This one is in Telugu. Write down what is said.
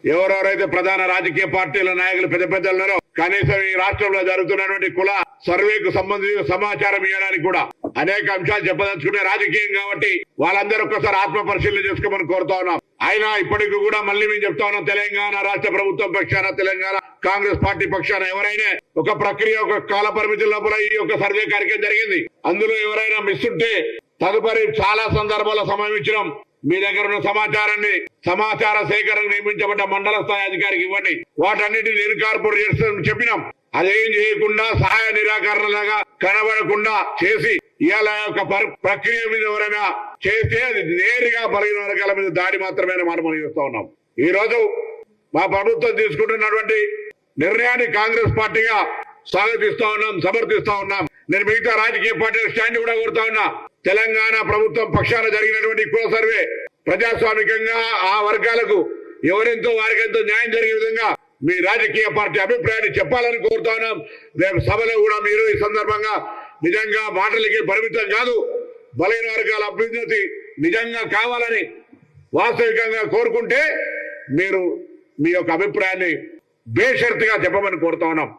ఎవరెవరైతే ప్రధాన రాజకీయ పార్టీల నాయకులు పెద్ద పెద్దలున్నారో కనీసం ఈ రాష్ట్రంలో జరుగుతున్నటువంటి కుల సర్వేకు సంబంధించిన సమాచారం ఇవ్వడానికి కూడా అనేక అంశాలు చెప్పదలుచుకునే రాజకీయం కాబట్టి వాళ్ళందరూ ఒక్కసారి ఆత్మ పరిశీలన చేసుకోమని కోరుతా ఉన్నాం. అయినా ఇప్పటికి కూడా మళ్ళీ మేము చెప్తా ఉన్నాం, తెలంగాణ రాష్ట్ర ప్రభుత్వం పక్షాన, తెలంగాణ కాంగ్రెస్ పార్టీ పక్షాన ఎవరైనా ఒక ప్రక్రియ, ఒక కాల పరిమితి లోపల ఈ యొక్క సర్వే కార్యక్రమం జరిగింది. అందులో ఎవరైనా మిస్ ఉంటే తదుపరి చాలా సందర్భాల్లో సమయం మీ దగ్గర ఉన్న సమాచారాన్ని సమాచార సేకరణ నియమించబడ్డ మండల స్థాయి అధికారికి ఇవ్వండి. వాటన్నిటిని ఇన్కార్పొరేట్ చేస్తామని చెప్పినాం. అదేం చేయకుండా సహాయ నిరాకరణలాగా కనబడకుండా చేసి ఇవాళ యొక్క ప్రక్రియ మీద ఎవరైనా చేస్తే అది నేరుగా బలహీన వర్గాల మీద దాడి మాత్రమే మనం చేస్తా ఉన్నాం. ఈ రోజు మా ప్రభుత్వం తీసుకుంటున్నటువంటి నిర్ణయాన్ని కాంగ్రెస్ పార్టీగా స్వాగతిస్తా ఉన్నాం, సమర్థిస్తా ఉన్నాం. నేను మిగతా రాజకీయ పార్టీల స్టాండ్ కూడా కోరుతా ఉన్నా. తెలంగాణ ప్రభుత్వం పక్షాన జరిగినటువంటి కుల సర్వే ప్రజాస్వామికంగా ఆ వర్గాలకు ఎవరెంతో వారికెంతో న్యాయం జరిగే విధంగా మీ రాజకీయ పార్టీ అభిప్రాయాన్ని చెప్పాలని కోరుతా ఉన్నాం. రేపు సభలో కూడా మీరు ఈ సందర్భంగా నిజంగా మాటలకి పరిమితం కాదు, బలహీన వర్గాల అభ్యున్నతి నిజంగా కావాలని వాస్తవికంగా కోరుకుంటే మీరు మీ యొక్క అభిప్రాయాన్ని బేషరతుగా చెప్పమని కోరుతా ఉన్నాం.